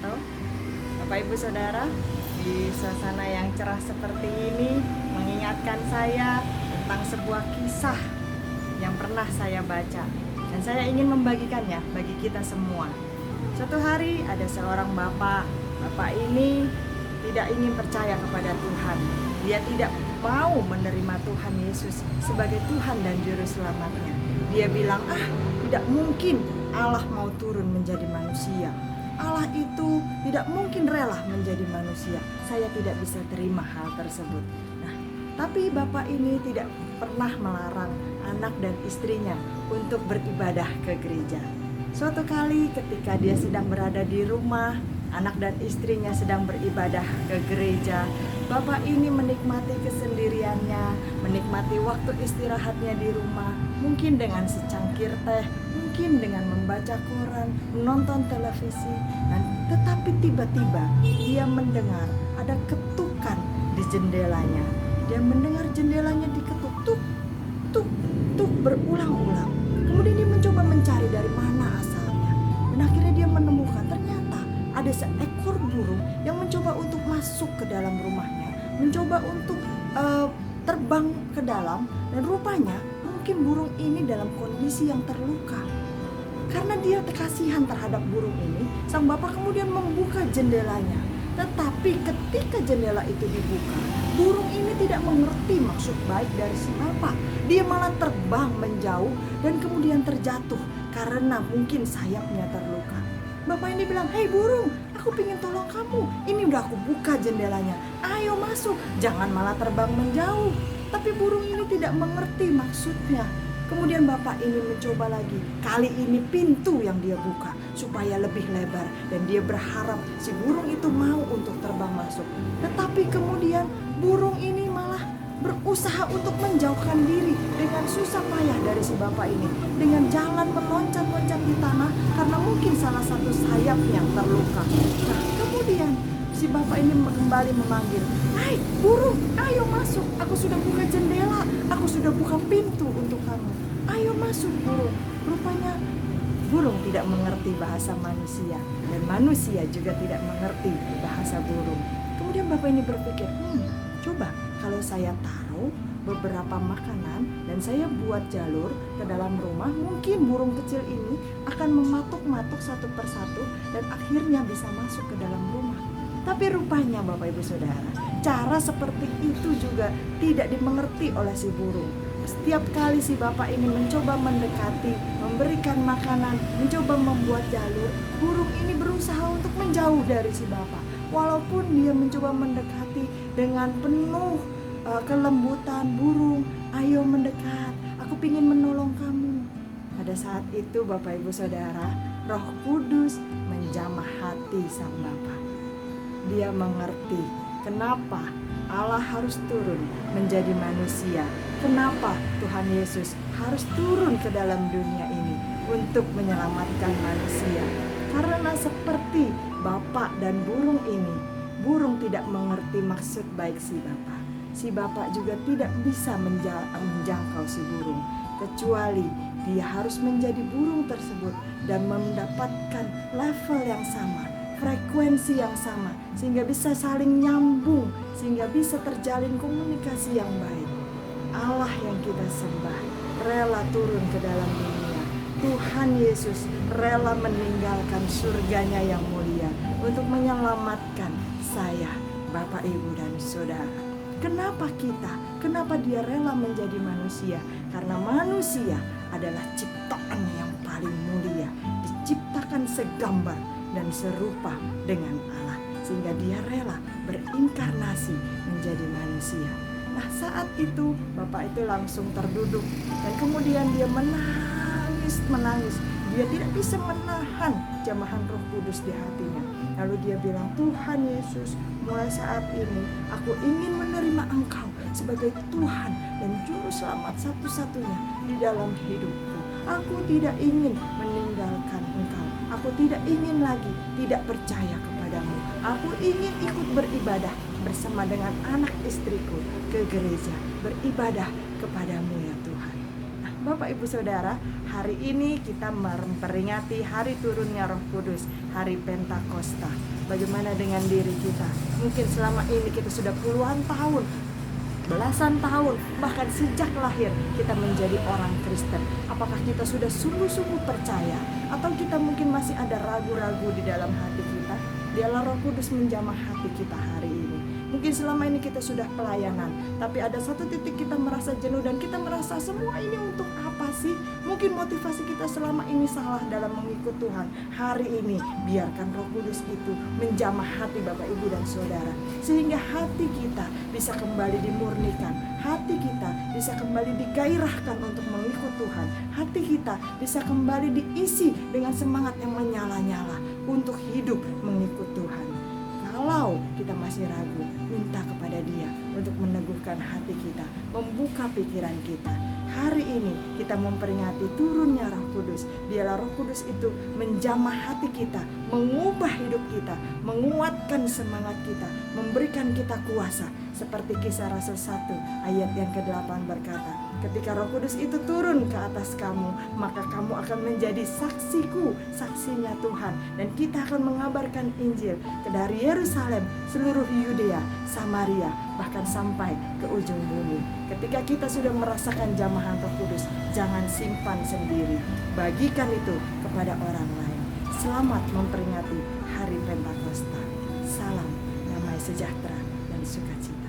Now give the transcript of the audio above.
wabarakatuh. Bapak Ibu Saudara, di suasana yang cerah seperti ini mengingatkan saya tentang sebuah kisah yang pernah saya baca dan saya ingin membagikannya bagi kita semua. Suatu hari ada seorang bapak. Bapak ini tidak ingin percaya kepada Tuhan. Dia tidak mau menerima Tuhan Yesus sebagai Tuhan dan Juru Selamatnya. Dia bilang, tidak mungkin Allah mau turun menjadi manusia. Allah itu tidak mungkin rela menjadi manusia. Saya tidak bisa terima hal tersebut. Nah, tapi bapak ini tidak pernah melarang anak dan istrinya untuk beribadah ke gereja. Suatu kali ketika dia sedang berada di rumah, anak dan istrinya sedang beribadah ke gereja, bapak ini menikmati kesendiriannya, menikmati waktu istirahatnya di rumah, mungkin dengan secangkir teh, mungkin dengan membaca koran, menonton televisi, dan tetapi tiba-tiba dia mendengar ada ketukan di jendelanya. Dia mendengar jendelanya diketuk, tuk, tuk, tuk berulang-ulang. Kemudian dia mencoba mencari dari mana asalnya, dan akhirnya dia menemukan ternyata ada seekor burung yang mencoba untuk masuk ke dalam rumahnya, mencoba untuk terbang ke dalam, dan rupanya mungkin burung ini dalam kondisi yang terluka. Karena dia kasihan terhadap burung ini, sang bapak kemudian membuka jendelanya. Tetapi ketika jendela itu dibuka, burung ini tidak mengerti maksud baik dari si bapak. Dia malah terbang menjauh dan kemudian terjatuh karena mungkin sayapnya terluka. Bapak ini bilang, "Hei burung, aku ingin tolong kamu. Ini udah aku buka jendelanya. Ayo masuk, jangan malah terbang menjauh." Tapi burung ini tidak mengerti maksudnya. Kemudian bapak ini mencoba lagi. Kali ini pintu yang dia buka supaya lebih lebar, dan dia berharap si burung itu mau untuk terbang masuk. Tetapi kemudian burung ini malah berusaha untuk menjauhkan diri dengan susah payah dari si bapak ini, dengan jalan meloncat-loncat di tanah karena mungkin salah satu sayap yang terluka. Nah, kemudian si bapak ini kembali memanggil, "Hai burung, ayo masuk, aku sudah buka jendela, aku sudah buka pintu untuk kamu. Ayo masuk burung." Rupanya burung tidak mengerti bahasa manusia, dan manusia juga tidak mengerti bahasa burung. Kemudian bapak ini berpikir, coba kalau saya taruh beberapa makanan dan saya buat jalur ke dalam rumah, mungkin burung kecil ini akan mematuk-matuk satu persatu dan akhirnya bisa masuk ke dalam rumah. Tapi rupanya Bapak Ibu Saudara, cara seperti itu juga tidak dimengerti oleh si burung. Setiap kali si bapak ini mencoba mendekati, memberikan makanan, mencoba membuat jalur, burung ini berusaha untuk menjauh dari si bapak. Walaupun dia mencoba mendekati dengan penuh kelembutan, "Burung, ayo mendekat, aku ingin menolong kamu." Pada saat itu Bapak Ibu Saudara, Roh Kudus menjamah hati sang bapak. Dia mengerti kenapa Allah harus turun menjadi manusia. Kenapa Tuhan Yesus harus turun ke dalam dunia ini untuk menyelamatkan manusia. Karena seperti bapak dan burung ini, burung tidak mengerti maksud baik si bapak. Si bapak juga tidak bisa menjangkau si burung, kecuali dia harus menjadi burung tersebut dan mendapatkan level yang sama, frekuensi yang sama, sehingga bisa saling nyambung, sehingga bisa terjalin komunikasi yang baik. Allah yang kita sembah rela turun ke dalam dunia. Tuhan Yesus rela meninggalkan surganya yang mulia untuk menyelamatkan saya, Bapak, Ibu, dan Saudara. Kenapa kita? Kenapa dia rela menjadi manusia? Karena manusia adalah ciptaan yang paling mulia, diciptakan segambar dan serupa dengan Allah, sehingga dia rela berinkarnasi menjadi manusia. Nah, saat itu bapak itu langsung terduduk dan kemudian dia menangis. Dia tidak bisa menahan jamahan Roh Kudus di hatinya. Lalu dia bilang, "Tuhan Yesus, mulai saat ini aku ingin menerima Engkau sebagai Tuhan dan Juru Selamat satu-satunya di dalam hidupku. Aku tidak ingin meninggalkan Engkau. Aku tidak ingin lagi tidak percaya kepadamu. Aku ingin ikut beribadah bersama dengan anak istriku ke gereja, beribadah kepadamu ya Tuhan." Nah, Bapak Ibu Saudara, hari ini kita memperingati hari turunnya Roh Kudus, hari Pentakosta. Bagaimana dengan diri kita? Mungkin selama ini kita sudah puluhan tahun, belasan tahun, bahkan sejak lahir kita menjadi orang Kristen. Apakah kita sudah sungguh-sungguh percaya, atau kita mungkin masih ada ragu-ragu di dalam hati kita? Biarlah Roh Kudus menjamah hati kita hari ini. Mungkin selama ini kita sudah pelayanan, tapi ada satu titik kita merasa jenuh dan kita merasa semua ini untuk apa sih? Mungkin motivasi kita selama ini salah dalam mengikut Tuhan. Hari ini biarkan Roh Kudus itu menjamah hati Bapak Ibu dan Saudara, sehingga hati kita bisa kembali dimurnikan, hati kita bisa kembali digairahkan untuk mengikut Tuhan, hati kita bisa kembali diisi dengan semangat yang menyala-nyala untuk hidup mengikut Tuhan. Kalau kita masih ragu, minta kepada Dia untuk meneguhkan hati kita, membuka pikiran kita. Hari ini kita memperingati turunnya Roh Kudus. Biarlah Roh Kudus itu menjamah hati kita, mengubah hidup kita, menguatkan semangat kita, memberikan kita kuasa. Seperti Kisah Rasul 1 ayat yang ke-8 berkata, ketika Roh Kudus itu turun ke atas kamu, maka kamu akan menjadi saksiku, saksinya Tuhan. Dan kita akan mengabarkan Injil dari Yerusalem, seluruh Yudea, Samaria, bahkan sampai ke ujung bumi. Ketika kita sudah merasakan jamahan Roh Kudus, jangan simpan sendiri, bagikan itu kepada orang lain. Selamat memperingati hari Pentakosta. Salam damai sejahtera dan sukacita.